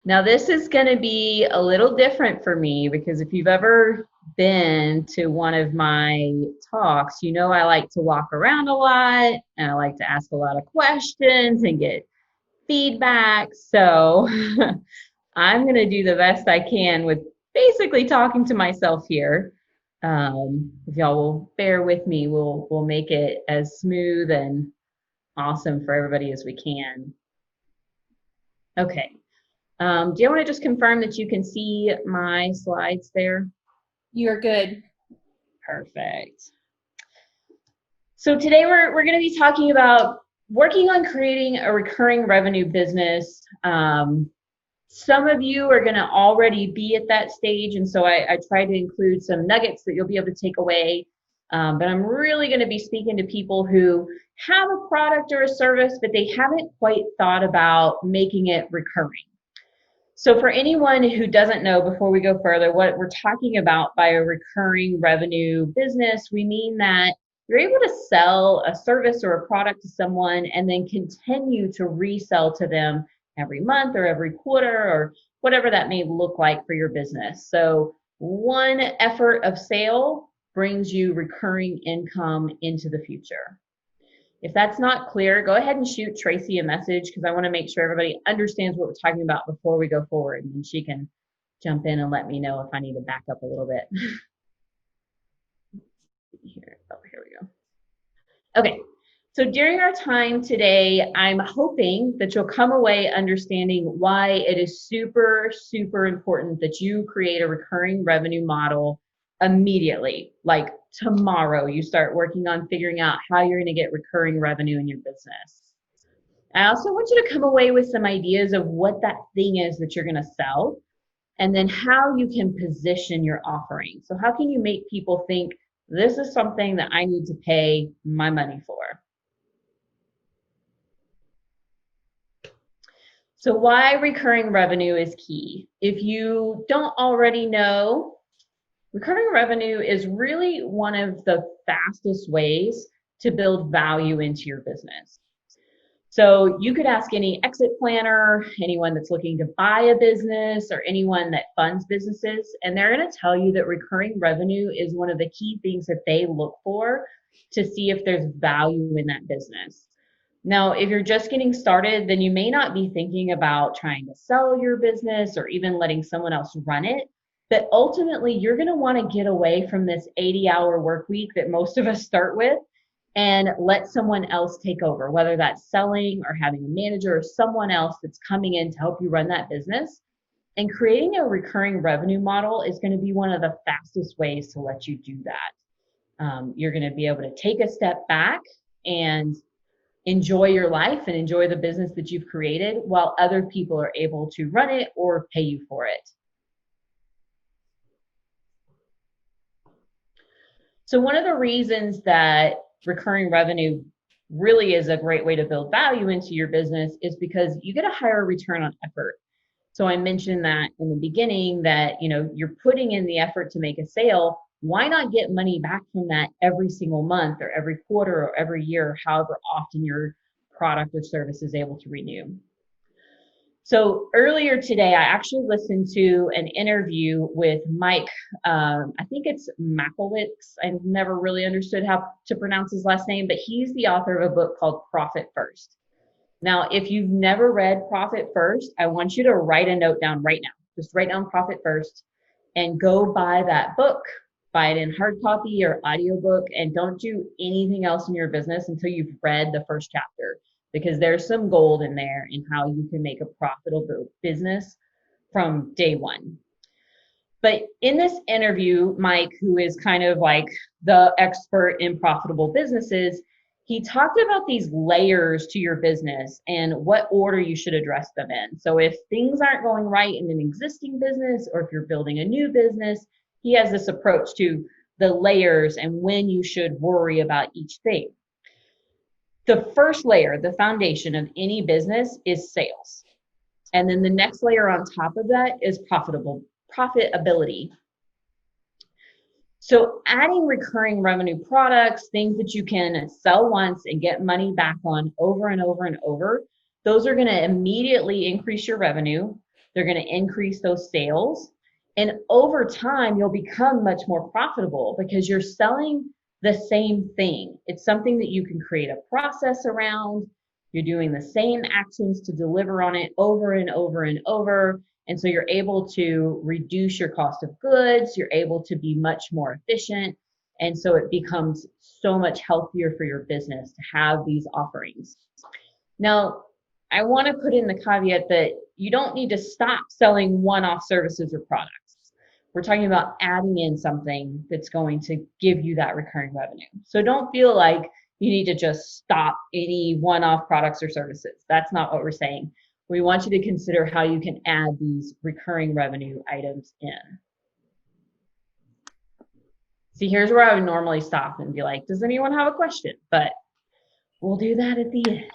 Now, this is going to be a little different for me because if you've ever been to one of my talks, you know I like to walk around a lot and I like to ask a lot of questions and get feedback. So I'm going to do the best I can with basically talking to myself here. If y'all will bear with me, we'll make it as smooth and awesome for everybody as we can. Okay. Do you want to just confirm that you can see my slides there? You're good. Perfect. So today we're going to be talking about working on creating a recurring revenue business. Some of you are going to already be at that stage, and so I try to include some nuggets that you'll be able to take away. But I'm really going to be speaking to people who have a product or a service, but they haven't quite thought about making it recurring. So for anyone who doesn't know, before we go further, what we're talking about by a recurring revenue business, we mean that you're able to sell a service or a product to someone and then continue to resell to them every month or every quarter or whatever that may look like for your business. So one effort of sale brings you recurring income into the future. If that's not clear, go ahead and shoot Tracy a message because I want to make sure everybody understands what we're talking about before we go forward, and then she can jump in and let me know if I need to back up a little bit. Here we go. Okay, so during our time today, I'm hoping that you'll come away understanding why it is super, super important that you create a recurring revenue model immediately. Like tomorrow, you start working on figuring out how you're going to get recurring revenue in your business. I also want you to come away with some ideas of what that thing is that you're going to sell and then how you can position your offering. So, how can you make people think this is something that I need to pay my money for? So, why recurring revenue is key? If you don't already know, recurring revenue is really one of the fastest ways to build value into your business. So you could ask any exit planner, anyone that's looking to buy a business, or anyone that funds businesses, and they're going to tell you that recurring revenue is one of the key things that they look for to see if there's value in that business. Now, if you're just getting started, then you may not be thinking about trying to sell your business or even letting someone else run it. But ultimately, you're going to want to get away from this 80-hour work week that most of us start with and let someone else take over, whether that's selling or having a manager or someone else that's coming in to help you run that business. And creating a recurring revenue model is going to be one of the fastest ways to let you do that. You're going to be able to take a step back and enjoy your life and enjoy the business that you've created while other people are able to run it or pay you for it. So one of the reasons that recurring revenue really is a great way to build value into your business is because you get a higher return on effort. So I mentioned that in the beginning that you're putting in the effort to make a sale. Why not get money back from that every single month or every quarter or every year, however often your product or service is able to renew? So earlier today, I actually listened to an interview with Mike. I think it's Makowicz. I've never really understood how to pronounce his last name, but he's the author of a book called Profit First. Now, if you've never read Profit First, I want you to write a note down right now. Just write down Profit First and go buy that book. Buy it in hard copy or audiobook, and don't do anything else in your business until you've read the first chapter, because there's some gold in there in how you can make a profitable business from day one. But in this interview, Mike, who is kind of like the expert in profitable businesses, he talked about these layers to your business and what order you should address them in. So if things aren't going right in an existing business, or if you're building a new business, he has this approach to the layers and when you should worry about each thing. The first layer, the foundation of any business, is sales. And then the next layer on top of that is profitability. So adding recurring revenue products, things that you can sell once and get money back on over and over and over, those are going to immediately increase your revenue. They're going to increase those sales. And over time, you'll become much more profitable because you're selling the same thing. It's something that you can create a process around. You're doing the same actions to deliver on it over and over and over. And so you're able to reduce your cost of goods. You're able to be much more efficient. And so it becomes so much healthier for your business to have these offerings. Now, I want to put in the caveat that you don't need to stop selling one-off services or products. We're talking about adding in something that's going to give you that recurring revenue. So don't feel like you need to just stop any one-off products or services. That's not what we're saying. We want you to consider how you can add these recurring revenue items in. See, here's where I would normally stop and be like, does anyone have a question? But we'll do that at the end.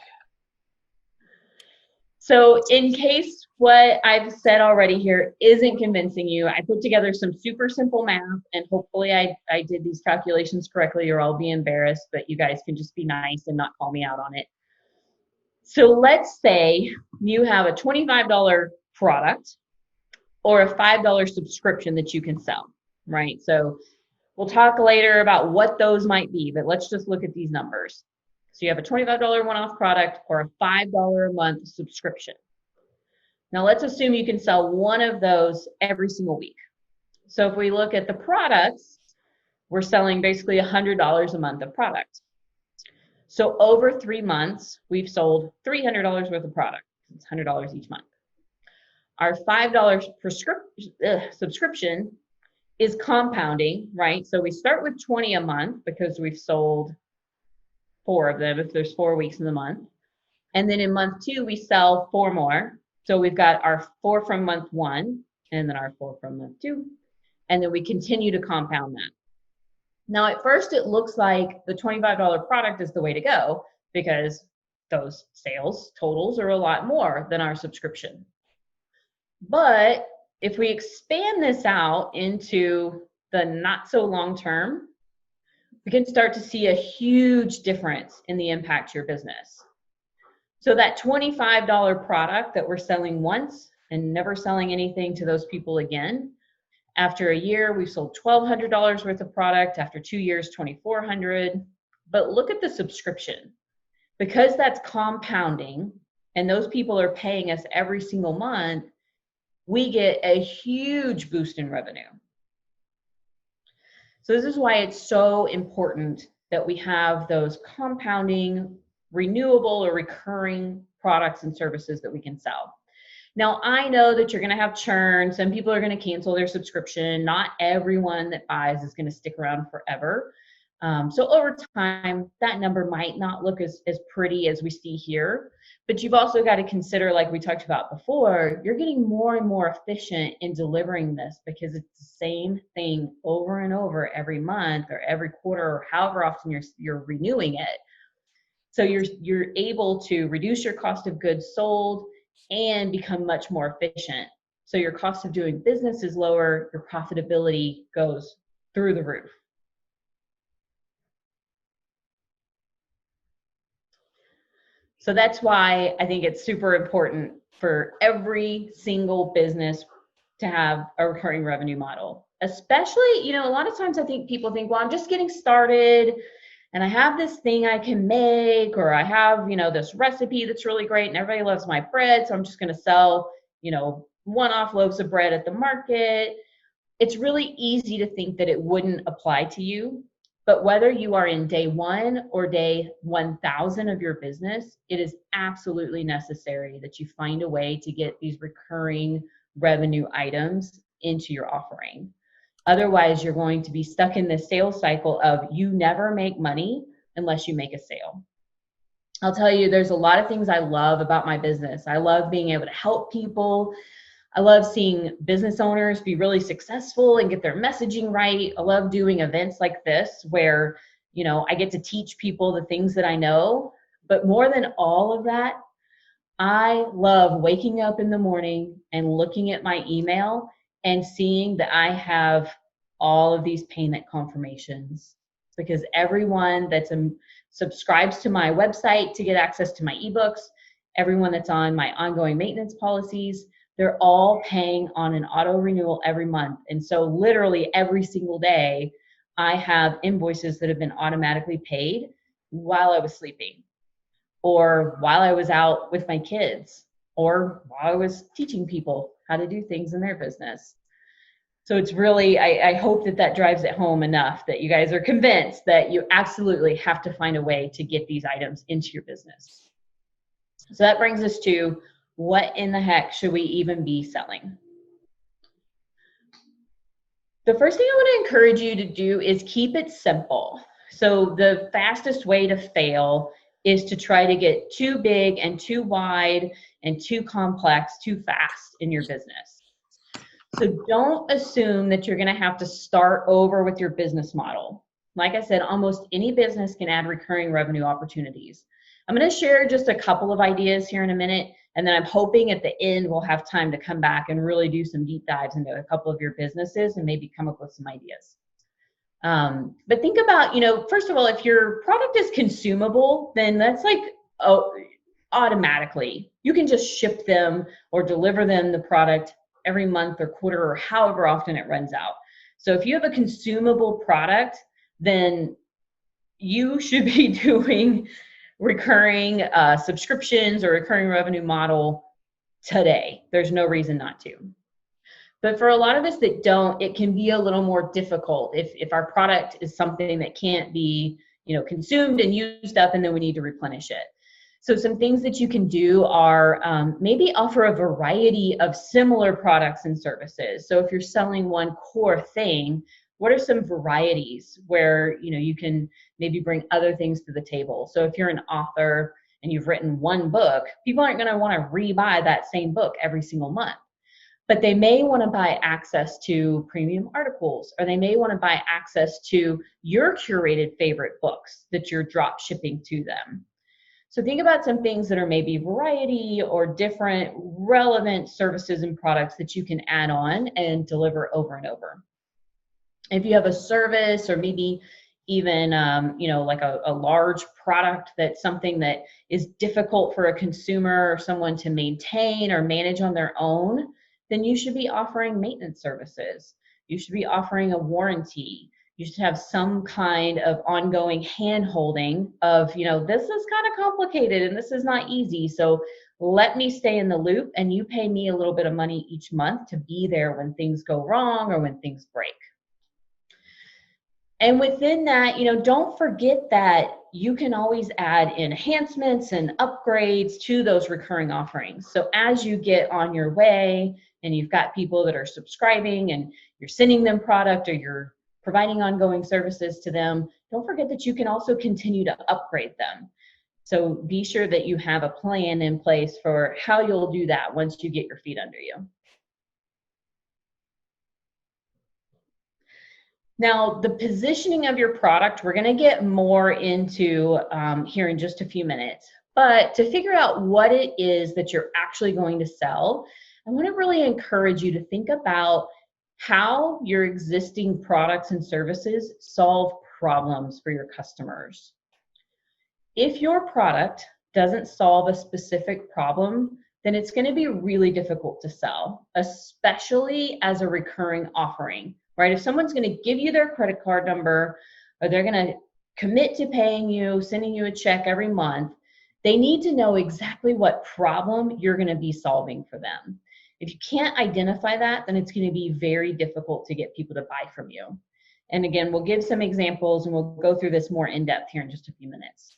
So in case what I've said already here isn't convincing you, I put together some super simple math, and hopefully I did these calculations correctly, or I'll be embarrassed, but you guys can just be nice and not call me out on it. So let's say you have a $25 product or a $5 subscription that you can sell, right? So we'll talk later about what those might be, but let's just look at these numbers. So you have a $25 one-off product or a $5 a month subscription. Now let's assume you can sell one of those every single week. So if we look at the products, we're selling basically $100 a month of product. So over 3 months, we've sold $300 worth of product. It's $100 each month. Our $5 subscription is compounding, right? So we start with 20 a month because we've sold 4 of them if there's 4 weeks in the month. And then in month 2, we sell 4 more. So we've got our 4 from month 1 and then our 4 from month 2. And then we continue to compound that. Now, at first, it looks like the $25 product is the way to go because those sales totals are a lot more than our subscription. But if we expand this out into the not so long term, we can start to see a huge difference in the impact to your business. So that $25 product that we're selling once and never selling anything to those people again, after a year, we've sold $1,200 worth of product. After 2 years, $2,400. But look at the subscription. Because that's compounding and those people are paying us every single month, we get a huge boost in revenue. So this is why it's so important that we have those compounding, renewable or recurring products and services that we can sell. Now, I know that you're going to have churn. Some people are going to cancel their subscription. Not everyone that buys is going to stick around forever. So over time, that number might not look as pretty as we see here. But you've also got to consider, like we talked about before, you're getting more and more efficient in delivering this because it's the same thing over and over every month or every quarter or however often you're renewing it. So you're able to reduce your cost of goods sold and become much more efficient. So your cost of doing business is lower, your profitability goes through the roof. So that's why I think it's super important for every single business to have a recurring revenue model. Especially, a lot of times I think people think, well, I'm just getting started and I have this thing I can make, or I have, this recipe that's really great and everybody loves my bread, so I'm just going to sell, one-off loaves of bread at the market. It's really easy to think that it wouldn't apply to you. But whether you are in day 1 or day 1,000 of your business, it is absolutely necessary that you find a way to get these recurring revenue items into your offering. Otherwise, you're going to be stuck in this sales cycle of you never make money unless you make a sale. I'll tell you, there's a lot of things I love about my business. I love being able to help people. I love seeing business owners be really successful and get their messaging right. I love doing events like this where, I get to teach people the things that I know. But more than all of that, I love waking up in the morning and looking at my email and seeing that I have all of these payment confirmations, because everyone that's subscribes to my website to get access to my ebooks, everyone that's on my ongoing maintenance policies, they're all paying on an auto renewal every month. And so literally every single day, I have invoices that have been automatically paid while I was sleeping, or while I was out with my kids, or while I was teaching people how to do things in their business. So it's really, I hope that that drives it home enough that you guys are convinced that you absolutely have to find a way to get these items into your business. So that brings us to, what in the heck should we even be selling? The first thing I want to encourage you to do is keep it simple. So the fastest way to fail is to try to get too big and too wide and too complex too fast in your business. So don't assume that you're going to have to start over with your business model. Like I said, almost any business can add recurring revenue opportunities. I'm going to share just a couple of ideas here in a minute, and then I'm hoping at the end we'll have time to come back and really do some deep dives into a couple of your businesses and maybe come up with some ideas. But think about, first of all, if your product is consumable, then that's like, automatically, you can just ship them or deliver them the product every month or quarter or however often it runs out. So if you have a consumable product, then you should be doing recurring subscriptions or recurring revenue model today. There's no reason not to. But for a lot of us that don't, it can be a little more difficult if our product is something that can't be, consumed and used up, and then we need to replenish it. So some things that you can do are maybe offer a variety of similar products and services. So if you're selling one core thing, what are some varieties where you can maybe bring other things to the table? So if you're an author and you've written one book, people aren't going to want to rebuy that same book every single month. But they may want to buy access to premium articles, or they may want to buy access to your curated favorite books that you're drop shipping to them. So think about some things that are maybe variety or different relevant services and products that you can add on and deliver over and over. If you have a service, or maybe even like a large product that's something that is difficult for a consumer or someone to maintain or manage on their own, then you should be offering maintenance services. You should be offering a warranty. You should have some kind of ongoing hand-holding of, this is kind of complicated and this is not easy, so let me stay in the loop and you pay me a little bit of money each month to be there when things go wrong or when things break. And within that, don't forget that you can always add enhancements and upgrades to those recurring offerings. So as you get on your way and you've got people that are subscribing and you're sending them product, or you're providing ongoing services to them, don't forget that you can also continue to upgrade them. So be sure that you have a plan in place for how you'll do that once you get your feet under you. Now, the positioning of your product, we're going to get more into here in just a few minutes. But to figure out what it is that you're actually going to sell, I want to really encourage you to think about how your existing products and services solve problems for your customers. If your product doesn't solve a specific problem, then it's going to be really difficult to sell, especially as a recurring offering, right? If someone's going to give you their credit card number, or they're going to commit to paying you, sending you a check every month, they need to know exactly what problem you're going to be solving for them. If you can't identify that, then it's going to be very difficult to get people to buy from you. And again, we'll give some examples and we'll go through this more in depth here in just a few minutes.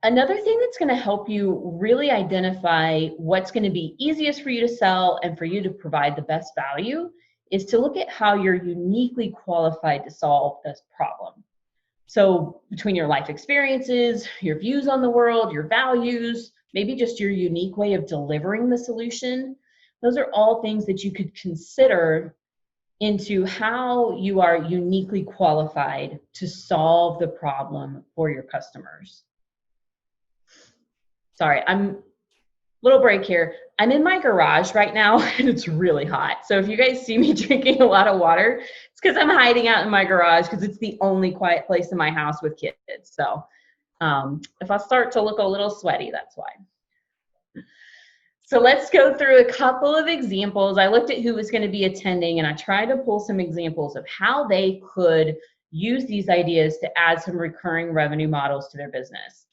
Another thing that's going to help you really identify what's going to be easiest for you to sell and for you to provide the best value is to look at how you're uniquely qualified to solve this problem. So between your life experiences, your views on the world, your values, maybe just your unique way of delivering the solution, those are all things that you could consider into how you are uniquely qualified to solve the problem for your customers. Sorry, little break here. I'm in my garage right now and it's really hot. So if you guys see me drinking a lot of water, it's because I'm hiding out in my garage because it's the only quiet place in my house with kids. So if I start to look a little sweaty, that's why. So let's go through a couple of examples. I looked at who was going to be attending, and I tried to pull some examples of how they could use these ideas to add some recurring revenue models to their business.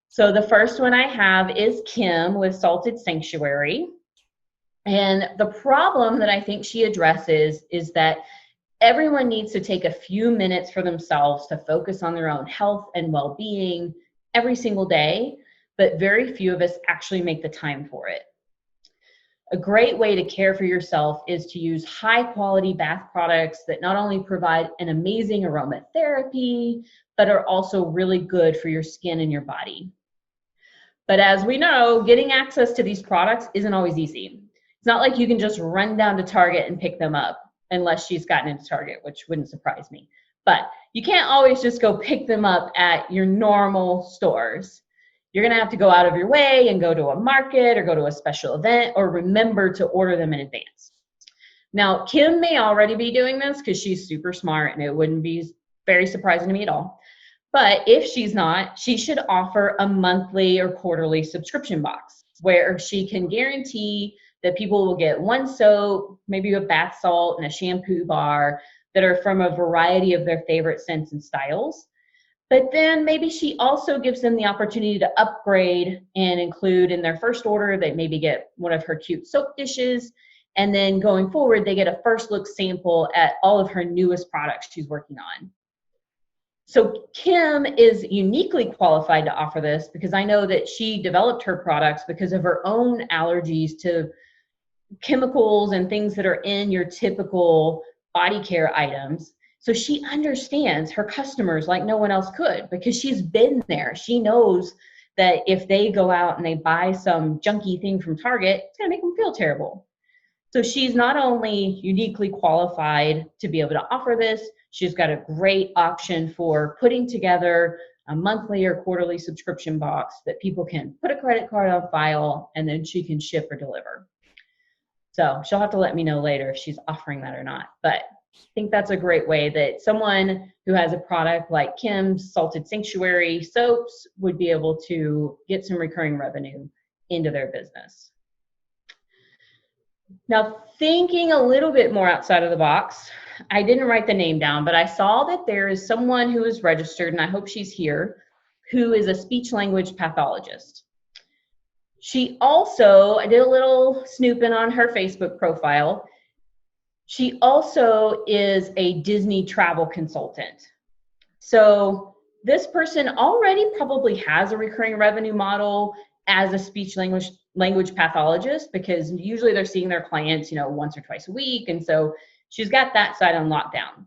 So the first one I have is Kim with Salted Sanctuary. And the problem that I think she addresses is that everyone needs to take a few minutes for themselves to focus on their own health and well-being every single day, but very few of us actually make the time for it. A great way to care for yourself is to use high quality bath products that not only provide an amazing aromatherapy, but are also really good for your skin and your body. But as we know, getting access to these products isn't always easy. It's not like you can just run down to Target and pick them up, unless she's gotten into Target, which wouldn't surprise me. But you can't always just go pick them up at your normal stores. You're going to have to go out of your way and go to a market or go to a special event or remember to order them in advance. Now, Kim may already be doing this because she's super smart and it wouldn't be very surprising to me at all. But if she's not, she should offer a monthly or quarterly subscription box where she can guarantee that people will get one soap, maybe a bath salt, and a shampoo bar that are from a variety of their favorite scents and styles. But then maybe she also gives them the opportunity to upgrade and include in their first order, they maybe get one of her cute soap dishes. And then going forward, they get a first look sample at all of her newest products she's working on. So Kim is uniquely qualified to offer this because I know that she developed her products because of her own allergies to chemicals and things that are in your typical body care items. So she understands her customers like no one else could because she's been there. She knows that if they go out and they buy some junky thing from Target, it's going to make them feel terrible. So she's not only uniquely qualified to be able to offer this, she's got a great option for putting together a monthly or quarterly subscription box that people can put a credit card on file and then she can ship or deliver. So she'll have to let me know later if she's offering that or not. But I think that's a great way that someone who has a product like Kim's Salted Sanctuary soaps would be able to get some recurring revenue into their business. Now, thinking a little bit more outside of the box, I didn't write the name down, but I saw that there is someone who is registered, and I hope she's here, who is a speech language pathologist. She also, I did a little snooping on her Facebook profile. She also is a Disney travel consultant. So this person already probably has a recurring revenue model as a speech language pathologist because usually they're seeing their clients, once or twice a week. And so she's got that side on lockdown.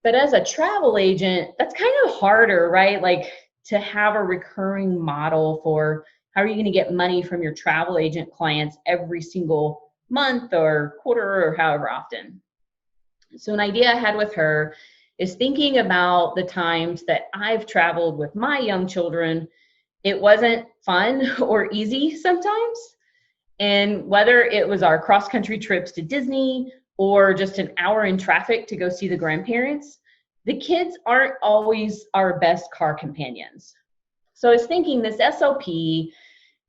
But as a travel agent, that's kind of harder, right? Like to have a recurring model for how are you going to get money from your travel agent clients every single month or quarter or however often. So an idea I had with her is thinking about the times that I've traveled with my young children. It wasn't fun or easy sometimes. And whether it was our cross-country trips to Disney or just an hour in traffic to go see the grandparents, the kids aren't always our best car companions. So I was thinking this SLP,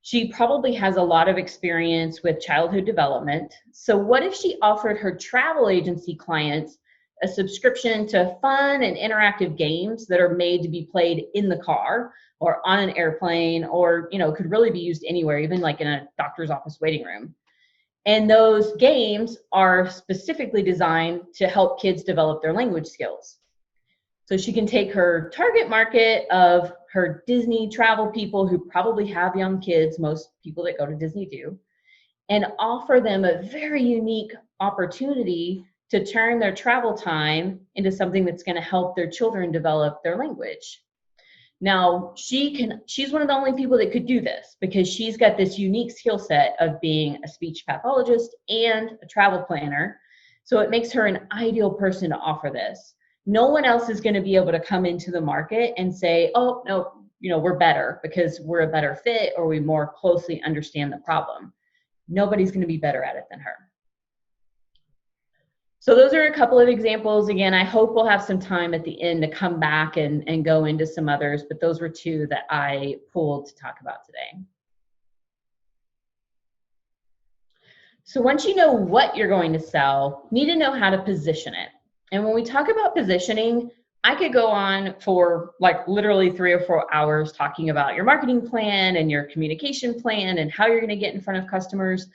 she probably has a lot of experience with childhood development. So what if she offered her travel agency clients a subscription to fun and interactive games that are made to be played in the car or on an airplane or, could really be used anywhere, even like in a doctor's office waiting room. And those games are specifically designed to help kids develop their language skills. So she can take her target market of her Disney travel people who probably have young kids, most people that go to Disney do, and offer them a very unique opportunity to turn their travel time into something that's going to help their children develop their language. Now, she's one of the only people that could do this because she's got this unique skill set of being a speech pathologist and a travel planner. So it makes her an ideal person to offer this. No one else is going to be able to come into the market and say, oh, no, we're better because we're a better fit or we more closely understand the problem. Nobody's going to be better at it than her. So those are a couple of examples. Again, I hope we'll have some time at the end to come back and go into some others, but those were two that I pulled to talk about today. So once you know what you're going to sell, you need to know how to position it. And when we talk about positioning, I could go on for like literally 3 or 4 hours talking about your marketing plan and your communication plan and how you're going to get in front of customers,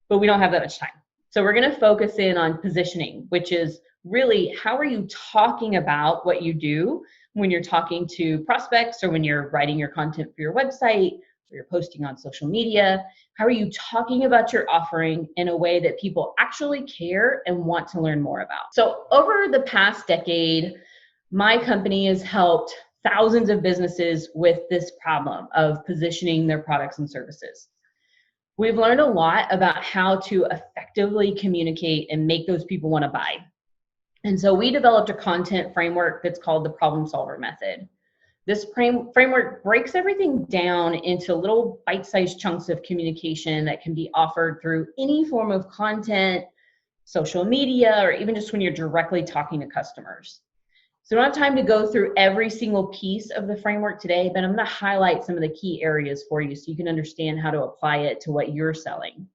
but we don't have that much time. So we're going to focus in on positioning, which is really how are you talking about what you do when you're talking to prospects or when you're writing your content for your website or you're posting on social media. How are you talking about your offering in a way that people actually care and want to learn more about? So over the past decade, my company has helped thousands of businesses with this problem of positioning their products and services. We've learned a lot about how to effectively communicate and make those people want to buy. And so we developed a content framework that's called the problem solver method. This framework breaks everything down into little bite-sized chunks of communication that can be offered through any form of content, social media, or even just when you're directly talking to customers. So I don't have time to go through every single piece of the framework today, but I'm going to highlight some of the key areas for you so you can understand how to apply it to what you're selling.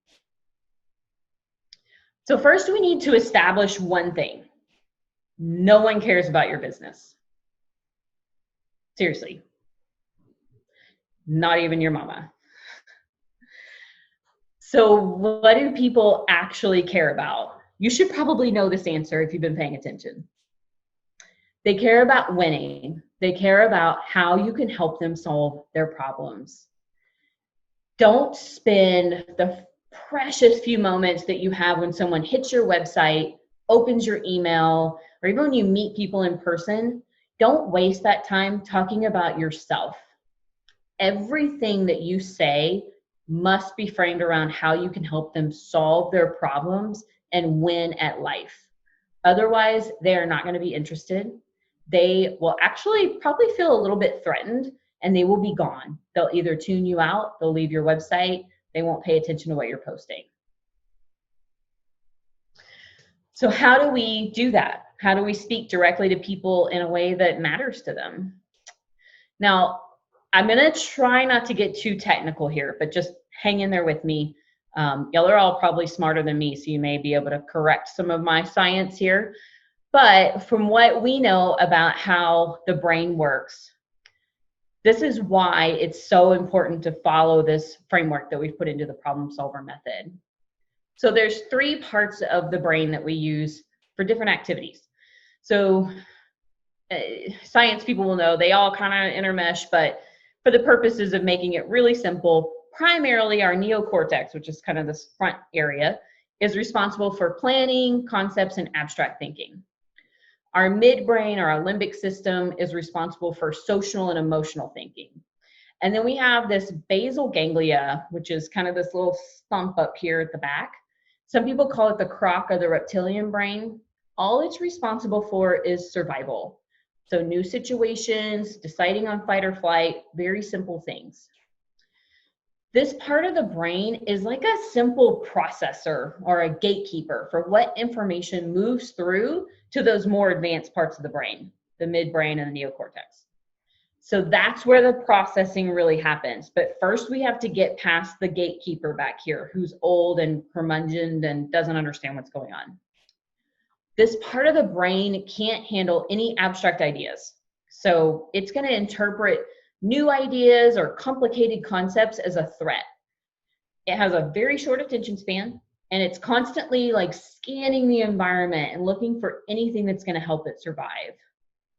So first, we need to establish one thing. No one cares about your business. Seriously. Not even your mama. So what do people actually care about? You should probably know this answer if you've been paying attention. They care about winning. They care about how you can help them solve their problems. Don't spend the precious few moments that you have when someone hits your website, opens your email, or even when you meet people in person. Don't waste that time talking about yourself. Everything that you say must be framed around how you can help them solve their problems and win at life. Otherwise, they are not going to be interested. They will actually probably feel a little bit threatened and they will be gone. They'll either tune you out, they'll leave your website, they won't pay attention to what you're posting. So how do we do that? How do we speak directly to people in a way that matters to them? Now, I'm going to try not to get too technical here, but just hang in there with me. Y'all are all probably smarter than me, so you may be able to correct some of my science here. But from what we know about how the brain works, this is why it's so important to follow this framework that we've put into the problem solver method. So there's 3 parts of the brain that we use for different activities. So science people will know they all kind of intermesh, but for the purposes of making it really simple, primarily our neocortex, which is kind of this front area, is responsible for planning, concepts, and abstract thinking. Our midbrain, or our limbic system, is responsible for social and emotional thinking. And then we have this basal ganglia, which is kind of this little stump up here at the back. Some people call it the croc or the reptilian brain. All it's responsible for is survival. So new situations, deciding on fight or flight, very simple things. This part of the brain is like a simple processor or a gatekeeper for what information moves through to those more advanced parts of the brain, the midbrain and the neocortex. So that's where the processing really happens. But first we have to get past the gatekeeper back here who's old and curmudgeoned and doesn't understand what's going on. This part of the brain can't handle any abstract ideas. So it's going to interpret new ideas or complicated concepts as a threat. It has a very short attention span, and it's constantly like scanning the environment and looking for anything that's going to help it survive.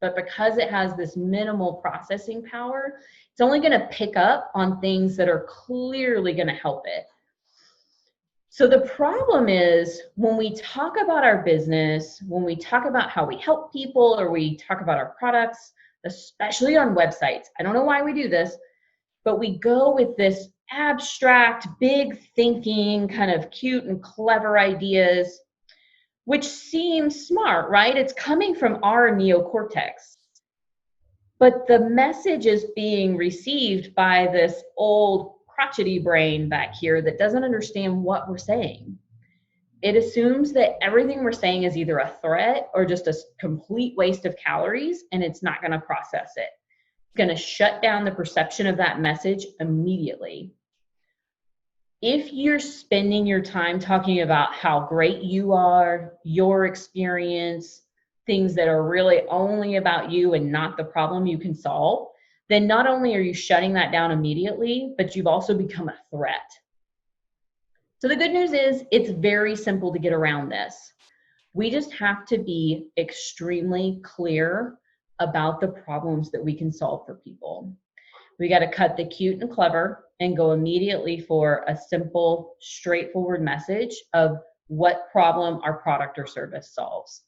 But because it has this minimal processing power, it's only going to pick up on things that are clearly going to help it. So the problem is when we talk about our business, when we talk about how we help people or we talk about our products, especially on websites, I don't know why we do this, but we go with this abstract, big thinking, kind of cute and clever ideas, which seems smart, right? It's coming from our neocortex. But the message is being received by this old crotchety brain back here that doesn't understand what we're saying. It assumes that everything we're saying is either a threat or just a complete waste of calories, and it's not going to process it. It's going to shut down the perception of that message immediately. if you're spending your time talking about how great you are, your experience, things that are really only about you and not the problem you can solve, then not only are you shutting that down immediately, but you've also become a threat. So the good news is it's very simple to get around this. We just have to be extremely clear about the problems that we can solve for people. We got to cut the cute and clever and go immediately for a simple, straightforward message of what problem our product or service solves.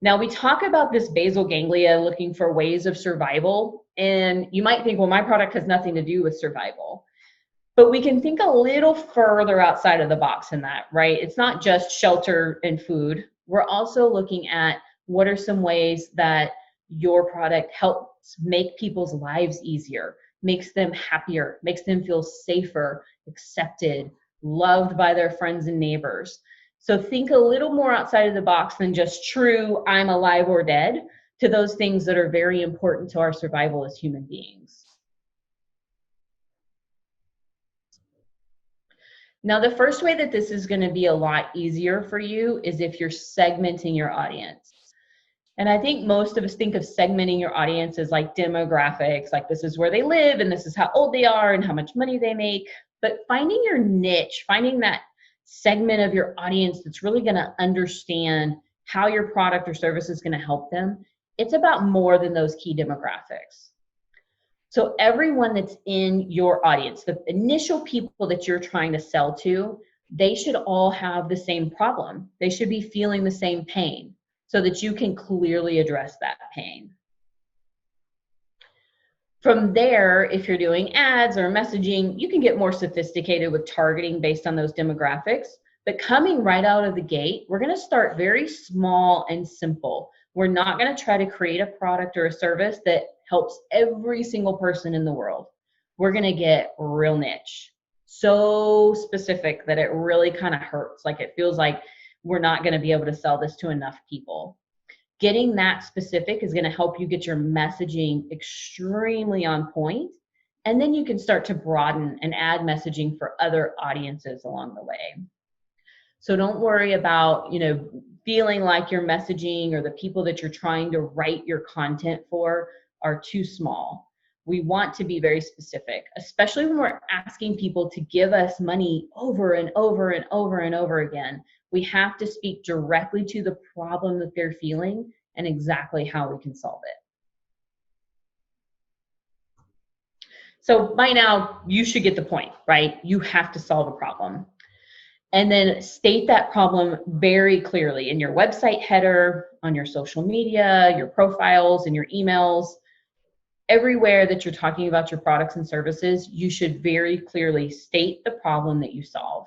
Now, we talk about this basal ganglia looking for ways of survival, and you might think, well, my product has nothing to do with survival. But we can think a little further outside of the box in that, right? It's not just shelter and food. We're also looking at what are some ways that your product helps make people's lives easier, makes them happier, makes them feel safer, accepted, loved by their friends and neighbors. So think a little more outside of the box than just true, I'm alive or dead, to those things that are very important to our survival as human beings. Now, the first way that this is going to be a lot easier for you is if you're segmenting your audience. And I think most of us think of segmenting your audience as like demographics, like this is where they live and this is how old they are and how much money they make. But finding your niche, finding that segment of your audience that's really going to understand how your product or service is going to help them, it's about more than those key demographics. So everyone that's in your audience, the initial people that you're trying to sell to, they should all have the same problem. They should be feeling the same pain so that you can clearly address that pain. From there, if you're doing ads or messaging, you can get more sophisticated with targeting based on those demographics. But coming right out of the gate, we're going to start very small and simple. We're not going to try to create a product or a service that helps every single person in the world. We're going to get real niche, so specific that it really kind of hurts. Like it feels like we're not going to be able to sell this to enough people. Getting that specific is going to help you get your messaging extremely on point. And then you can start to broaden and add messaging for other audiences along the way. So don't worry about, feeling like your messaging or the people that you're trying to write your content for are too small. We want to be very specific, especially when we're asking people to give us money over and over and over and over again. We have to speak directly to the problem that they're feeling and exactly how we can solve it. So by now, you should get the point, right? You have to solve a problem. And then state that problem very clearly in your website header, on your social media, your profiles, and your emails. Everywhere that you're talking about your products and services, you should very clearly state the problem that you solve.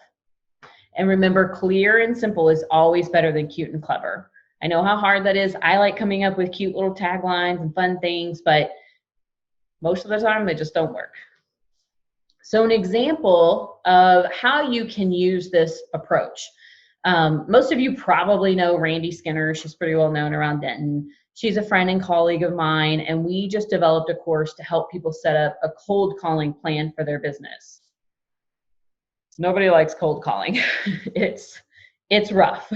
And remember, clear and simple is always better than cute and clever. I know how hard that is. I like coming up with cute little taglines and fun things, but most of the time they just don't work. So an example of how you can use this approach. Most of you probably know Randy Skinner. She's pretty well known around Denton. She's a friend and colleague of mine, and we just developed a course to help people set up a cold calling plan for their business. Nobody likes cold calling. It's rough.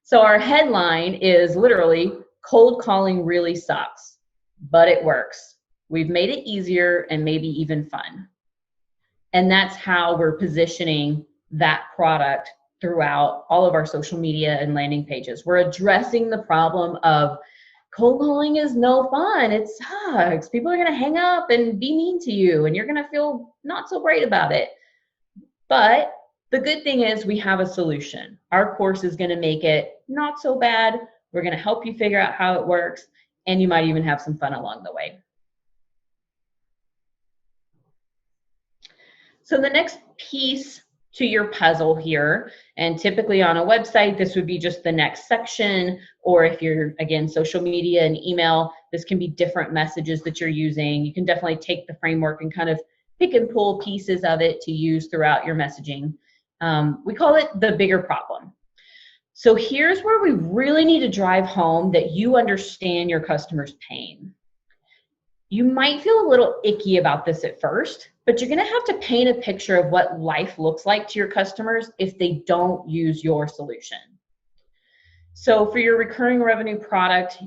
So our headline is literally, cold calling really sucks, but it works. We've made it easier and maybe even fun. And that's how we're positioning that product throughout all of our social media and landing pages. We're addressing the problem of cold calling is no fun. It sucks. People are going to hang up and be mean to you, and you're going to feel not so great about it. But the good thing is we have a solution. Our course is going to make it not so bad. We're going to help you figure out how it works, and you might even have some fun along the way. So the next piece to your puzzle here, and typically on a website, this would be just the next section, or if you're, again, social media and email, this can be different messages that you're using. You can definitely take the framework and kind of pick and pull pieces of it to use throughout your messaging. We call it the bigger problem. So here's where we really need to drive home that you understand your customer's pain. You might feel a little icky about this at first, but you're going to have to paint a picture of what life looks like to your customers if they don't use your solution. So for your recurring revenue product,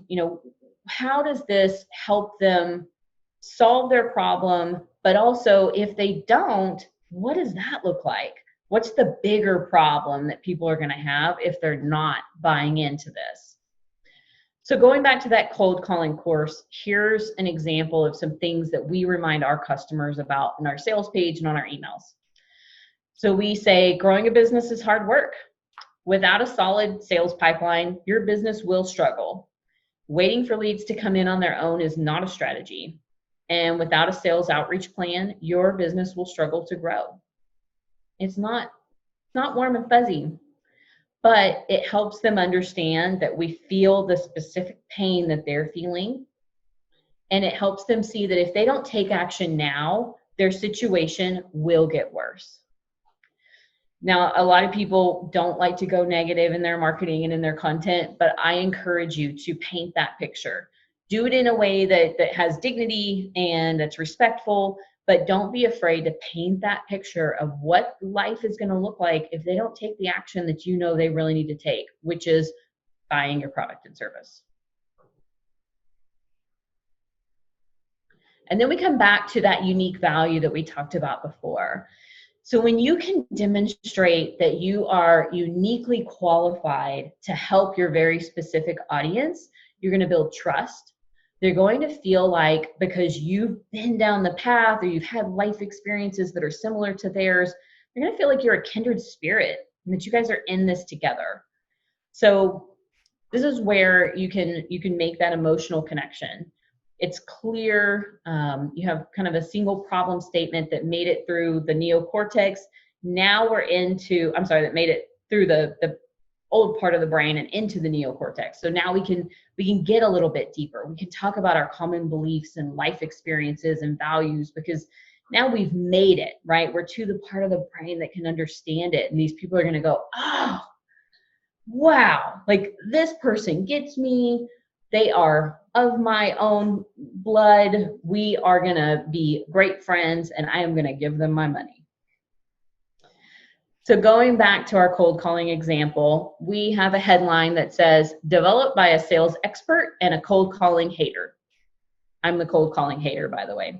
how does this help them solve their problem? But also, if they don't, what does that look like? What's the bigger problem that people are going to have if they're not buying into this? So going back to that cold calling course, here's an example of some things that we remind our customers about in our sales page and on our emails. So we say, growing a business is hard work. Without a solid sales pipeline, your business will struggle. Waiting for leads to come in on their own is not a strategy. And without a sales outreach plan, your business will struggle to grow. It's not warm and fuzzy, but it helps them understand that we feel the specific pain that they're feeling. And it helps them see that if they don't take action now, their situation will get worse. Now, a lot of people don't like to go negative in their marketing and in their content, but I encourage you to paint that picture. Do it in a way that has dignity and that's respectful, but don't be afraid to paint that picture of what life is going to look like if they don't take the action that you know they really need to take, which is buying your product and service. And then we come back to that unique value that we talked about before. So when you can demonstrate that you are uniquely qualified to help your very specific audience, you're going to build trust. They're going to feel like, because you've been down the path or you've had life experiences that are similar to theirs, you're going to feel like you're a kindred spirit and that you guys are in this together. So this is where you can make that emotional connection. It's clear. You have kind of a single problem statement that made it through the neocortex. Now we're into, that made it through the old part of the brain and into the neocortex. So now we can get a little bit deeper. We can talk about our common beliefs and life experiences and values, because now we've made it, right? We're to the part of the brain that can understand it. And these people are going to go, oh, wow, like this person gets me. They are of my own blood. We are going to be great friends, and I am going to give them my money. So going back to our cold calling example, we have a headline that says, developed by a sales expert and a cold calling hater. I'm the cold calling hater, by the way.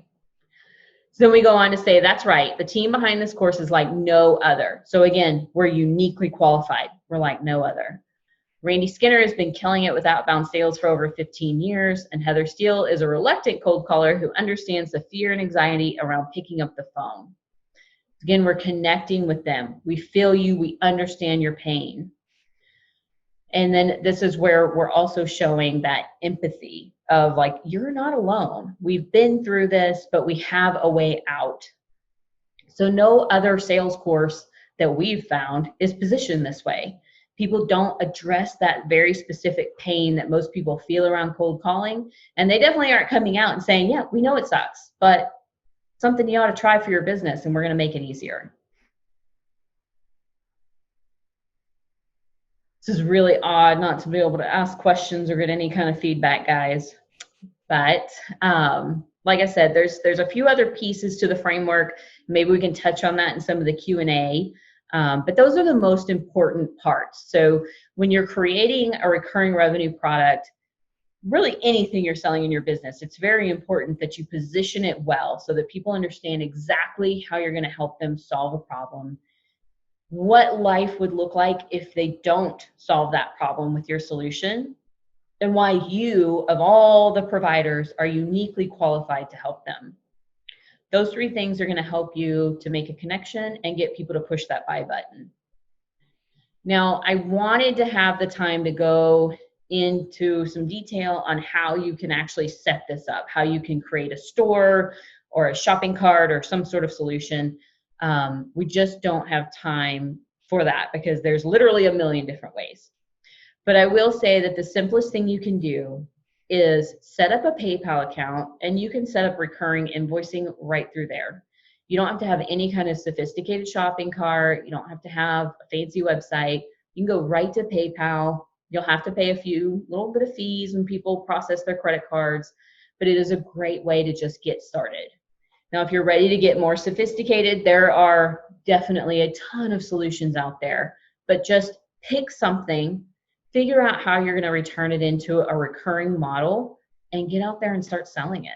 So then we go on to say, that's right, the team behind this course is like no other. So again, we're uniquely qualified. We're like no other. Randy Skinner has been killing it with outbound sales for over 15 years, and Heather Steele is a reluctant cold caller who understands the fear and anxiety around picking up the phone. Again, we're connecting with them. We feel you. We understand your pain. And then this is where we're also showing that empathy of like, you're not alone. We've been through this, but we have a way out. So no other sales course that we've found is positioned this way. People don't address that very specific pain that most people feel around cold calling. And they definitely aren't coming out and saying, yeah, we know it sucks, but something you ought to try for your business, and we're going to make it easier. This is really odd not to be able to ask questions or get any kind of feedback, guys. But like I said, there's a few other pieces to the framework. Maybe we can touch on that in some of the Q&A. But those are the most important parts. So when you're creating a recurring revenue product, really anything you're selling in your business, it's very important that you position it well so that people understand exactly how you're going to help them solve a problem, what life would look like if they don't solve that problem with your solution, and why you, of all the providers, are uniquely qualified to help them. Those three things are going to help you to make a connection and get people to push that buy button. Now, I wanted to have the time to go into some detail on how you can actually set this up, how you can create a store or a shopping cart or some sort of solution. We just don't have time for that because there's literally a million different ways. But I will say that the simplest thing you can do is set up a PayPal account, and you can set up recurring invoicing right through there. You don't have to have any kind of sophisticated shopping cart. You don't have to have a fancy website. You can go right to PayPal. You'll have to pay a little bit of fees when people process their credit cards, but it is a great way to just get started. Now, if you're ready to get more sophisticated, there are definitely a ton of solutions out there, but just pick something, figure out how you're going to return it into a recurring model, and get out there and start selling it.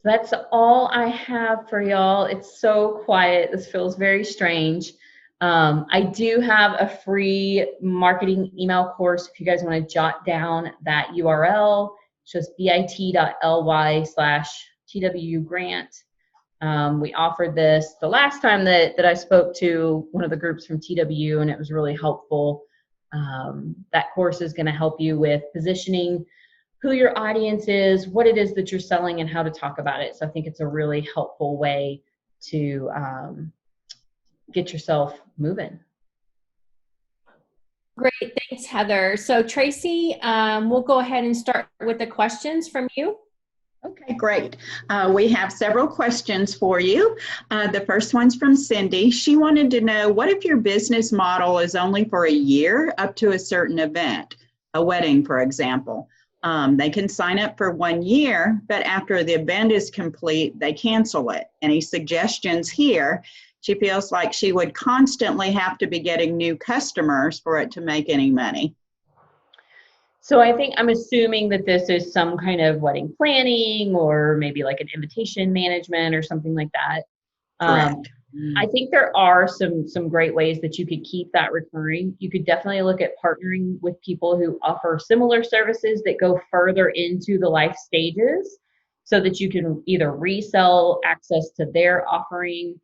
That's all I have for y'all. It's so quiet. This feels very strange. I do have a free marketing email course if you guys want to jot down that URL. It's just bit.ly/TWU grant. We offered this the last time that I spoke to one of the groups from TWU, and it was really helpful. That course is going to help you with positioning who your audience is, what it is that you're selling, and how to talk about it. So I think it's a really helpful way to get yourself moving. Great, thanks, Heather. So Tracy, we'll go ahead and start with the questions from you. Okay, great. We have several questions for you. The first one's from Cindy. She wanted to know, what if your business model is only for a year up to a certain event, a wedding, for example? They can sign up for 1 year, but after the event is complete, they cancel it. Any suggestions here? She feels like she would constantly have to be getting new customers for it to make any money. So I think I'm assuming that this is some kind of wedding planning or maybe like an invitation management or something like that. Correct. I think there are some great ways that you could keep that recurring. You could definitely look at partnering with people who offer similar services that go further into the life stages so that you can either resell access to their offering,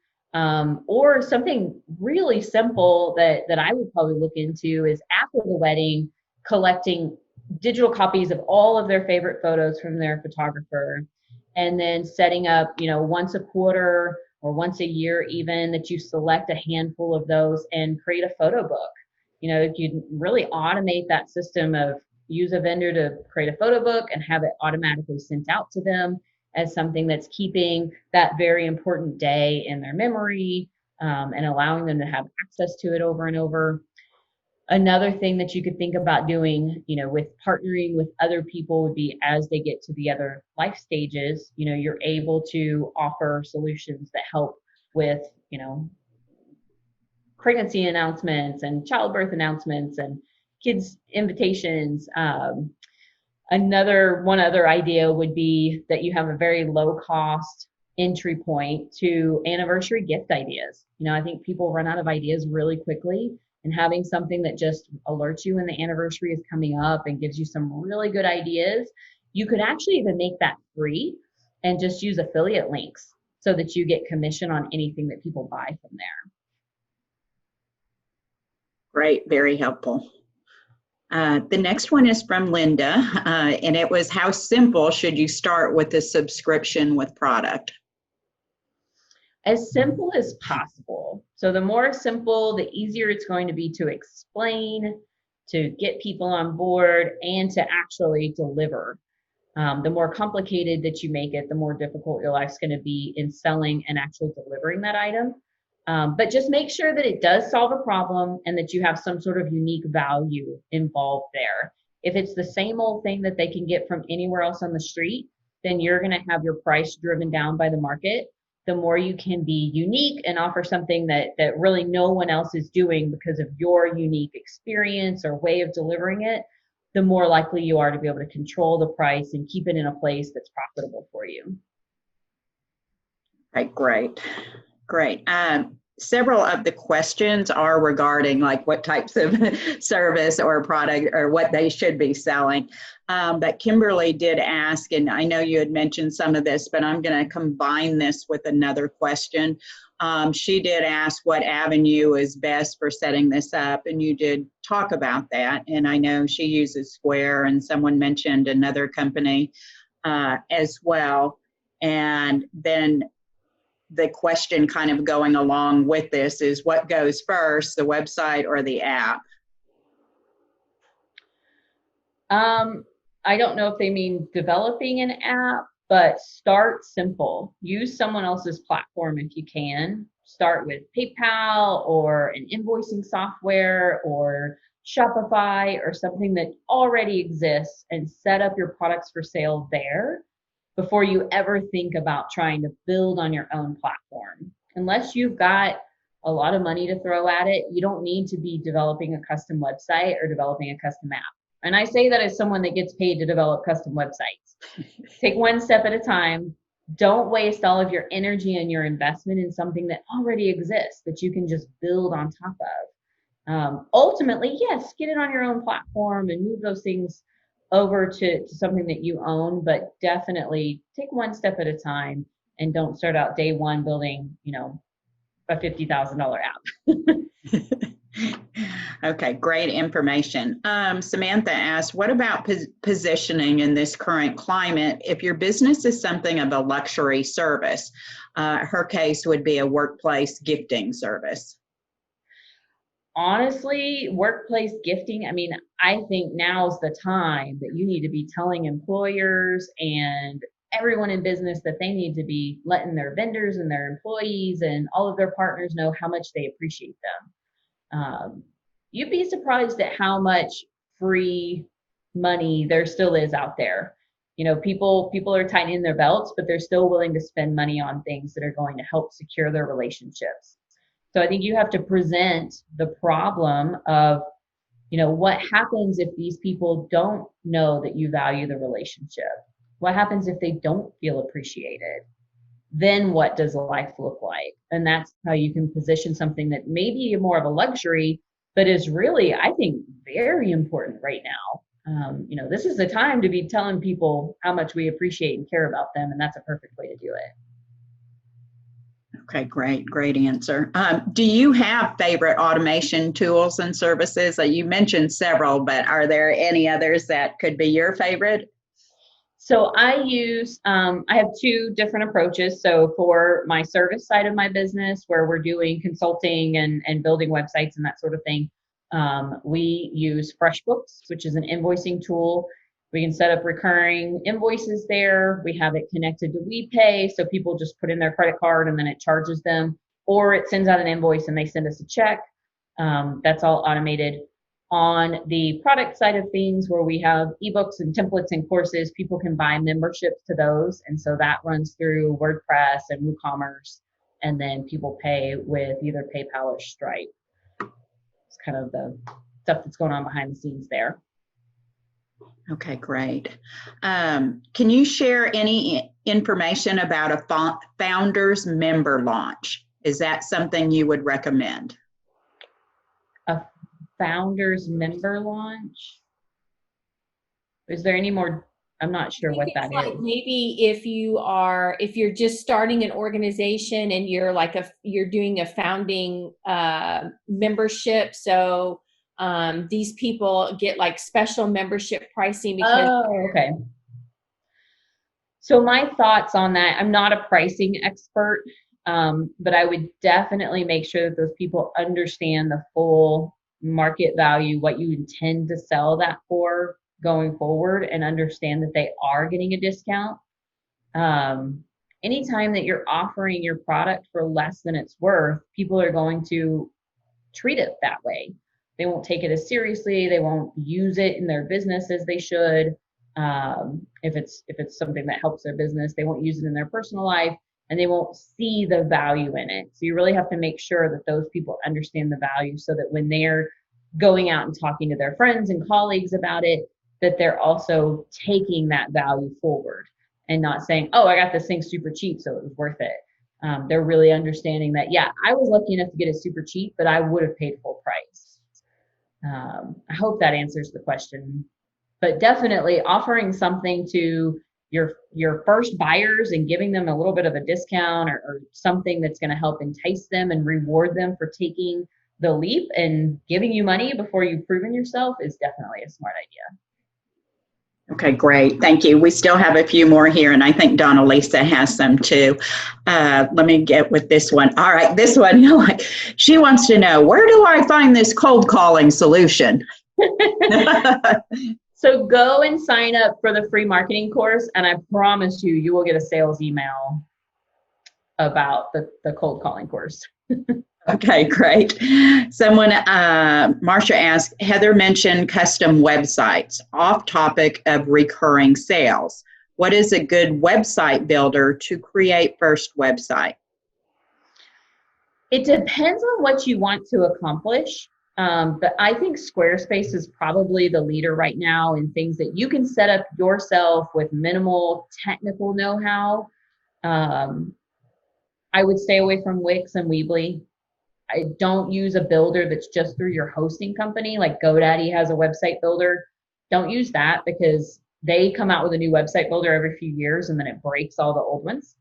or something really simple that I would probably look into is after the wedding, collecting digital copies of all of their favorite photos from their photographer, and then setting up, once a quarter or once a year even, that you select a handful of those and create a photo book. You can really automate that system of use a vendor to create a photo book and have it automatically sent out to them as something that's keeping that very important day in their memory, and allowing them to have access to it over and over. Another thing that you could think about doing, with partnering with other people would be, as they get to the other life stages, you're able to offer solutions that help with, pregnancy announcements and childbirth announcements and kids invitations. One other idea would be that you have a very low cost entry point to anniversary gift ideas. I think people run out of ideas really quickly, and having something that just alerts you when the anniversary is coming up and gives you some really good ideas. You could actually even make that free and just use affiliate links so that you get commission on anything that people buy from there. Great, very helpful. The next one is from Linda, and it was, how simple should you start with a subscription with product? As simple as possible. So the more simple, the easier it's going to be to explain, to get people on board, and to actually deliver. The more complicated that you make it, the more difficult your life's going to be in selling and actually delivering that item. But just make sure that it does solve a problem and that you have some sort of unique value involved there. If it's the same old thing that they can get from anywhere else on the street, then you're going to have your price driven down by the market. The more you can be unique and offer something that really no one else is doing because of your unique experience or way of delivering it, the more likely you are to be able to control the price and keep it in a place that's profitable for you. Okay, great. Several of the questions are regarding like what types of service or product or what they should be selling. But Kimberly did ask, and I know you had mentioned some of this, but I'm going to combine this with another question. She did ask what avenue is best for setting this up, and you did talk about that. And I know she uses Square, and someone mentioned another company as well. And then the question kind of going along with this is, what goes first, the website or the app? I don't know if they mean developing an app, but start simple. Use someone else's platform if you can. Start with PayPal or an invoicing software, or Shopify or something that already exists and set up your products for sale there before you ever think about trying to build on your own platform. Unless you've got a lot of money to throw at it, you don't need to be developing a custom website or developing a custom app. And I say that as someone that gets paid to develop custom websites. Take one step at a time. Don't waste all of your energy and your investment in something that already exists that you can just build on top of. Ultimately, yes, get it on your own platform and move those things over to something that you own, but definitely take one step at a time and don't start out day one building, a $50,000 app. Okay, great information. Samantha asked, what about positioning in this current climate? If your business is something of a luxury service, her case would be a workplace gifting service. Honestly, workplace gifting, I think now's the time that you need to be telling employers and everyone in business that they need to be letting their vendors and their employees and all of their partners know how much they appreciate them. You'd be surprised at how much free money there still is out there. People are tightening their belts, but they're still willing to spend money on things that are going to help secure their relationships. So I think you have to present the problem of, what happens if these people don't know that you value the relationship? What happens if they don't feel appreciated? Then what does life look like? And that's how you can position something that may be more of a luxury, but is really, I think, very important right now. This is the time to be telling people how much we appreciate and care about them, and that's a perfect way to do it. Okay, great answer. Do you have favorite automation tools and services? You mentioned several, but are there any others that could be your favorite? So I have two different approaches. So for my service side of my business, where we're doing consulting and building websites and that sort of thing, we use FreshBooks, which is an invoicing tool. We can set up recurring invoices there. We have it connected to WePay, so people just put in their credit card and then it charges them, or it sends out an invoice and they send us a check. That's all automated. On the product side of things, where we have ebooks and templates and courses, people can buy memberships to those, and so that runs through WordPress and WooCommerce, and then people pay with either PayPal or Stripe. It's kind of the stuff that's going on behind the scenes there. Okay, great. Can you share any information about a founders member launch? Is that something you would recommend? A founders member launch? Is there any more? I'm not sure what that is. Maybe if you're just starting an organization and you're doing a founding membership, so these people get like special membership pricing because. Oh, okay. So my thoughts on that, I'm not a pricing expert, but I would definitely make sure that those people understand the full market value, what you intend to sell that for going forward, and understand that they are getting a discount. Anytime that you're offering your product for less than it's worth, people are going to treat it that way. They won't take it as seriously. They won't use it in their business as they should. If it's something that helps their business, they won't use it in their personal life, and they won't see the value in it. So you really have to make sure that those people understand the value, so that when they're going out and talking to their friends and colleagues about it, that they're also taking that value forward and not saying, oh, I got this thing super cheap, so it was worth it. They're really understanding that, yeah, I was lucky enough to get it super cheap, but I would have paid full price. I hope that answers the question. But definitely offering something to your first buyers and giving them a little bit of a discount or something that's going to help entice them and reward them for taking the leap and giving you money before you've proven yourself is definitely a smart idea. Okay, great. Thank you. We still have a few more here, and I think Donna Lisa has some too. Let me get with this one. All right, this one, she wants to know, where do I find this cold calling solution? So go and sign up for the free marketing course, and I promise you will get a sales email about the cold calling course. Okay, great. Someone, Marcia asked, Heather mentioned custom websites, off topic of recurring sales. What is a good website builder to create first website? It depends on what you want to accomplish. But I think Squarespace is probably the leader right now in things that you can set up yourself with minimal technical know-how. Um, I would stay away from Wix and Weebly. I don't use a builder that's just through your hosting company. Like GoDaddy has a website builder. Don't use that because they come out with a new website builder every few years and then it breaks all the old ones.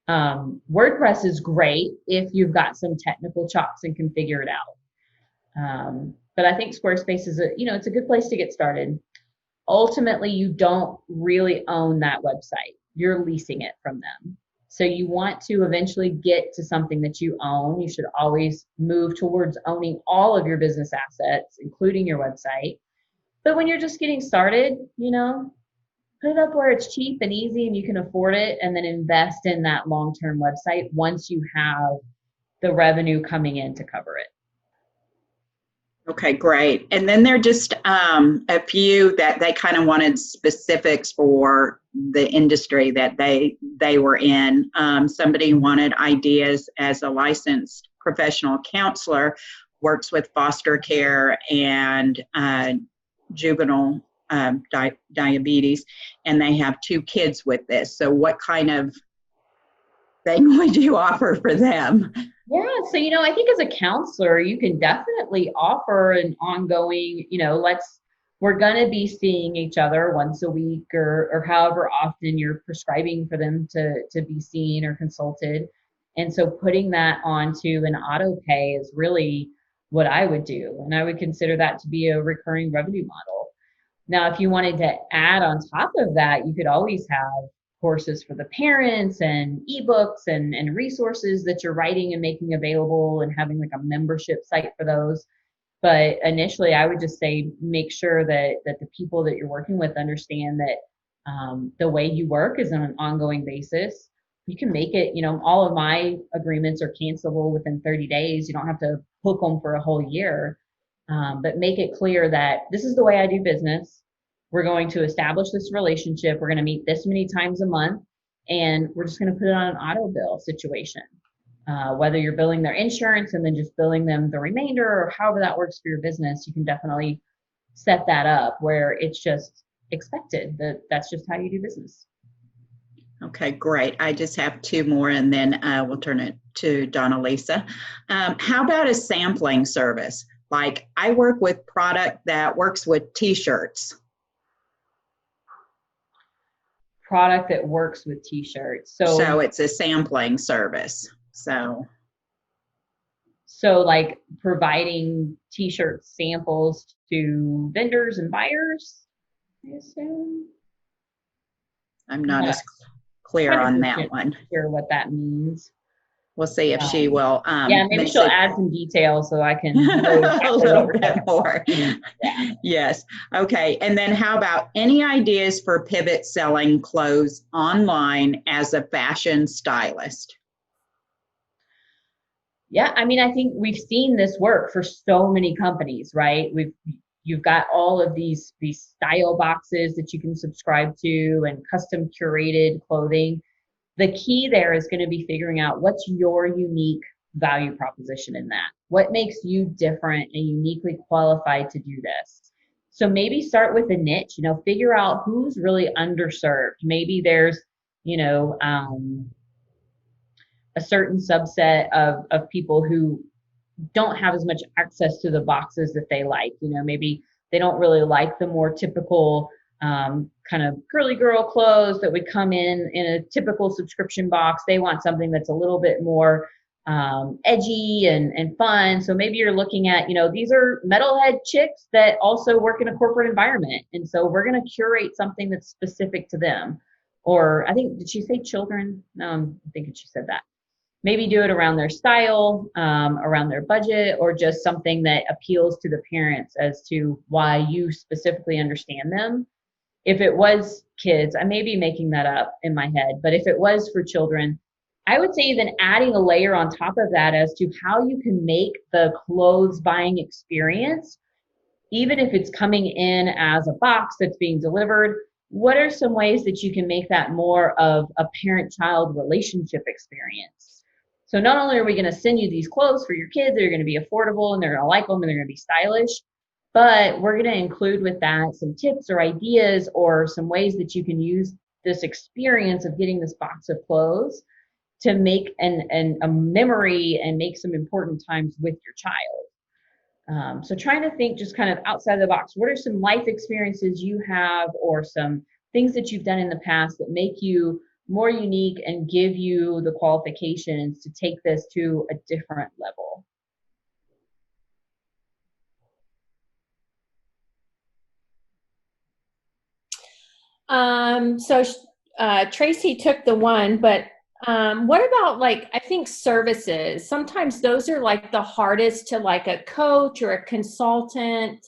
WordPress is great if you've got some technical chops and can figure it out. But I think Squarespace is it's a good place to get started. Ultimately, you don't really own that website. You're leasing it from them. So you want to eventually get to something that you own. You should always move towards owning all of your business assets, including your website. But when you're just getting started, put it up where it's cheap and easy and you can afford it, and then invest in that long-term website once you have the revenue coming in to cover it. Okay, great. And then there are just a few that they kind of wanted specifics for the industry that they were in. Somebody wanted ideas as a licensed professional counselor, works with foster care and juvenile diabetes, and they have 2 kids with this. So what kind of thing would you offer for them? Yeah, so I think as a counselor, you can definitely offer an ongoing, we're gonna be seeing each other once a week or however often you're prescribing for them to be seen or consulted. And so putting that onto an auto pay is really what I would do. And I would consider that to be a recurring revenue model. Now, if you wanted to add on top of that, you could always have courses for the parents and ebooks and resources that you're writing and making available and having like a membership site for those. But initially, I would just say make sure that the people that you're working with understand that the way you work is on an ongoing basis. You can make it, all of my agreements are cancelable within 30 days. You don't have to hook them for a whole year. But make it clear that this is the way I do business. We're going to establish this relationship. We're going to meet this many times a month, and we're just going to put it on an auto bill situation. Whether you're billing their insurance and then just billing them the remainder, or however that works for your business, you can definitely set that up where it's just expected that that's just how you do business. Okay, great. I just have 2 more and then we'll turn it to Donna Lisa. How about a sampling service? Like I work with product that works with t-shirts. Product that works with t-shirts. So it's a sampling service. So like providing t-shirt samples to vendors and buyers, I assume. I'm not as clear on that one. Sure what that means. We'll see if she will. Maybe she'll add some details so I can a little bit more. Yeah. Yes. Okay. And then how about any ideas for pivot selling clothes online as a fashion stylist? Yeah, I mean, I think we've seen this work for so many companies, right? You've got all of these style boxes that you can subscribe to and custom curated clothing. The key there is going to be figuring out what's your unique value proposition in that. What makes you different and uniquely qualified to do this? So maybe start with a niche, figure out who's really underserved. Maybe there's, a certain subset of people who don't have as much access to the boxes that they like. Maybe they don't really like the more typical kind of girly girl clothes that would come in a typical subscription box. They want something that's a little bit more edgy and fun. So maybe you're looking at, these are metalhead chicks that also work in a corporate environment. And so we're going to curate something that's specific to them. Or I think, did she say children? No, I'm thinking she said that. Maybe do it around their style, around their budget, or just something that appeals to the parents as to why you specifically understand them. If it was kids, I may be making that up in my head, but if it was for children, I would say even adding a layer on top of that as to how you can make the clothes buying experience, even if it's coming in as a box that's being delivered, what are some ways that you can make that more of a parent-child relationship experience? So not only are we going to send you these clothes for your kids, they're going to be affordable and they're going to like them and they're going to be stylish, but we're going to include with that some tips or ideas or some ways that you can use this experience of getting this box of clothes to make a memory and make some important times with your child. So trying to think just kind of outside the box. What are some life experiences you have or some things that you've done in the past that make you more unique and give you the qualifications to take this to a different level? So Tracy took the one, but what about like, I think services, sometimes those are like the hardest to like a coach or a consultant.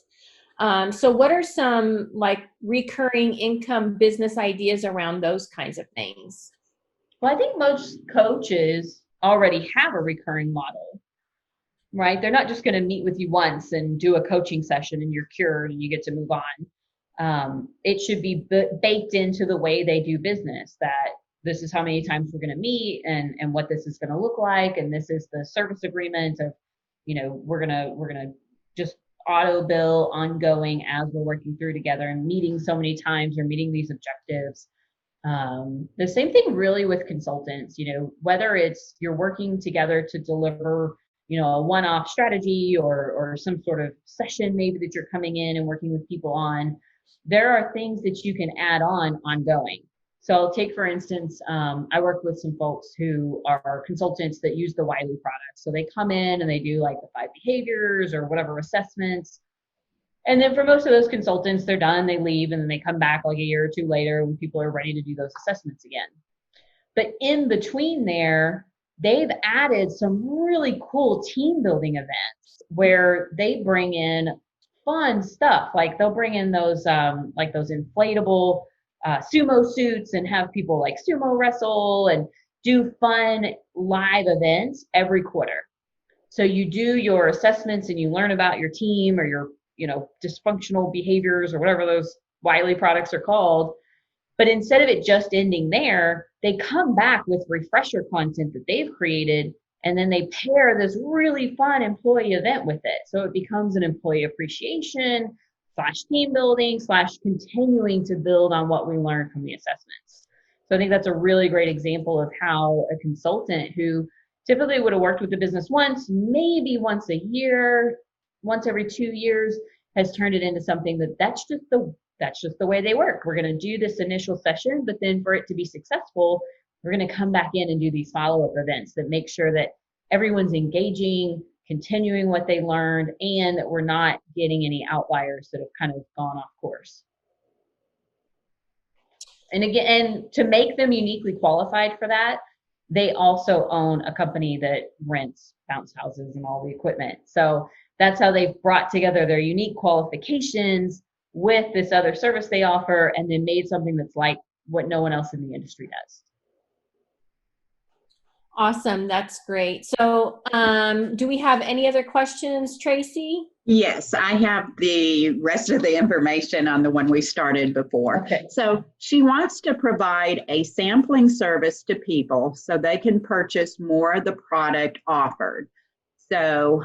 So what are some like recurring income business ideas around those kinds of things? Well, I think most coaches already have a recurring model, right? They're not just going to meet with you once and do a coaching session and you're cured and you get to move on. It should be baked into the way they do business, that this is how many times we're going to meet and what this is going to look like. And this is the service agreement of, we're going to just auto bill ongoing as we're working through together and meeting so many times or meeting these objectives. The same thing really with consultants, whether it's you're working together to deliver, a one-off strategy or some sort of session maybe that you're coming in and working with people on, there are things that you can add on ongoing. So I'll take, for instance, I work with some folks who are consultants that use the Wiley product. So they come in and they do like the 5 behaviors or whatever assessments. And then for most of those consultants, they're done, they leave, and then they come back like a year or two later when people are ready to do those assessments again. But in between there, they've added some really cool team building events where they bring in fun stuff. Like they'll bring in those those inflatable sumo suits and have people like sumo wrestle and do fun live events every quarter. So you do your assessments and you learn about your team or your, dysfunctional behaviors or whatever those Wiley products are called. But instead of it just ending there, they come back with refresher content that they've created, and then they pair this really fun employee event with it. So it becomes an employee appreciation / team building / continuing to build on what we learned from the assessments. So I think that's a really great example of how a consultant who typically would have worked with the business once, maybe once a year, once every 2 years, has turned it into something that's just the way they work. We're going to do this initial session, but then for it to be successful, we're going to come back in and do these follow-up events that make sure that everyone's engaging, continuing what they learned, and that we're not getting any outliers that have kind of gone off course. And again, to make them uniquely qualified for that, they also own a company that rents bounce houses and all the equipment. So that's how they've brought together their unique qualifications with this other service they offer and then made something that's like what no one else in the industry does. Awesome. That's great. So do we have any other questions, Tracy? Yes, I have the rest of the information on the one we started before. Okay. So she wants to provide a sampling service to people so they can purchase more of the product offered. So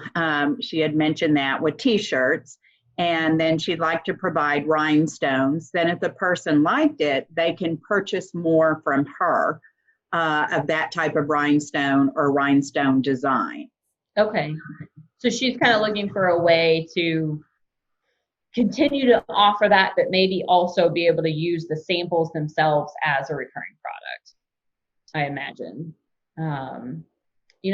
she had mentioned that with t-shirts, and then she'd like to provide rhinestones. Then if the person liked it, they can purchase more from her of that type of rhinestone or rhinestone design. Okay. So she's kind of looking for a way to continue to offer that, but maybe also be able to use the samples themselves as a recurring product, I imagine.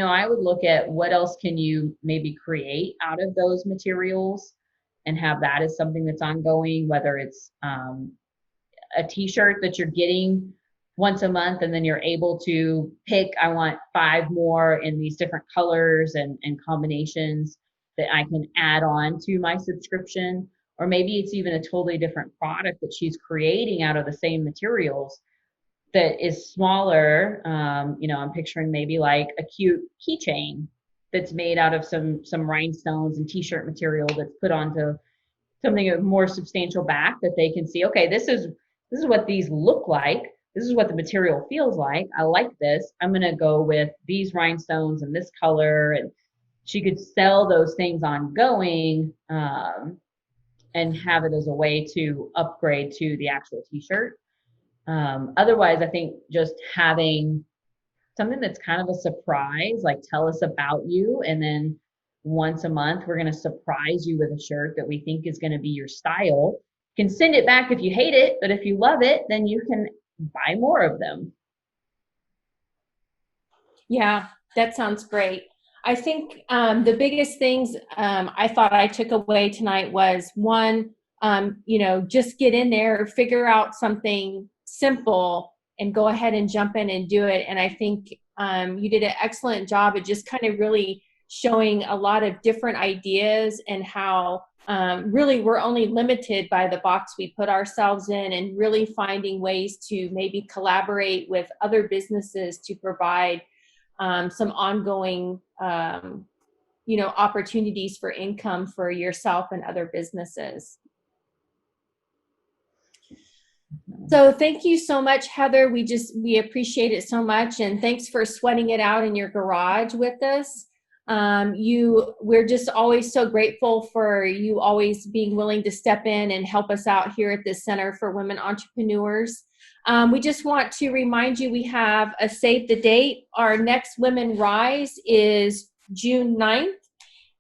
I would look at what else can you maybe create out of those materials and have that as something that's ongoing, whether it's a t-shirt that you're getting once a month and then you're able to pick, I want 5 more in these different colors and combinations that I can add on to my subscription. Or maybe it's even a totally different product that she's creating out of the same materials. that is smaller. I'm picturing maybe like a cute keychain that's made out of some rhinestones and t-shirt material that's put onto something of more substantial back that they can see, okay, this is what these look like. This is what the material feels like. I like this. I'm going to go with these rhinestones and this color. And she could sell those things ongoing, and have it as a way to upgrade to the actual t-shirt. Otherwise, I think just having something that's kind of a surprise, like tell us about you, and then once a month we're going to surprise you with a shirt that we think is going to be your style. You can send it back if you hate it, but if you love it, then you can buy more of them. Yeah, that sounds great. I think the biggest things I thought I took away tonight was one, just get in there, figure out something simple, and go ahead and jump in and do it. And I think you did an excellent job at just kind of really showing a lot of different ideas and how really we're only limited by the box we put ourselves in, and really finding ways to maybe collaborate with other businesses to provide some ongoing, opportunities for income for yourself and other businesses. So thank you so much, Heather. We appreciate it so much. And thanks for sweating it out in your garage with us. We're just always so grateful for you always being willing to step in and help us out here at the Center for Women Entrepreneurs. We just want to remind you we have a save the date. Our next Women Rise is June 9th.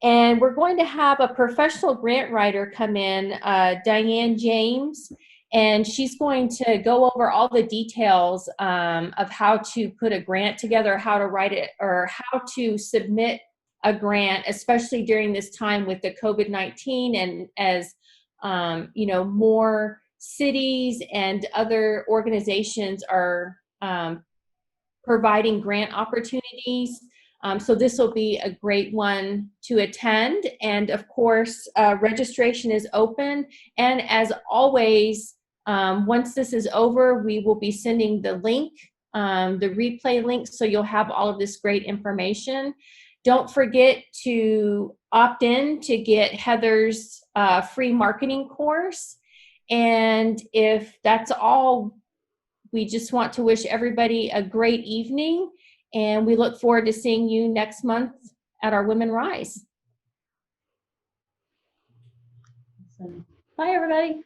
And we're going to have a professional grant writer come in, Diane James, and she's going to go over all the details of how to put a grant together, how to write it, or how to submit a grant, especially during this time with the COVID-19, and as more cities and other organizations are providing grant opportunities. So this will be a great one to attend. And of course, registration is open. And as always, once this is over, we will be sending the link, the replay link, so you'll have all of this great information. Don't forget to opt in to get Heather's free marketing course. And if that's all, we just want to wish everybody a great evening, and we look forward to seeing you next month at our Women Rise. Bye, everybody.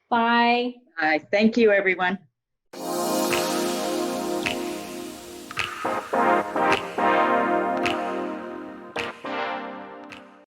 Bye. Thank you, everyone.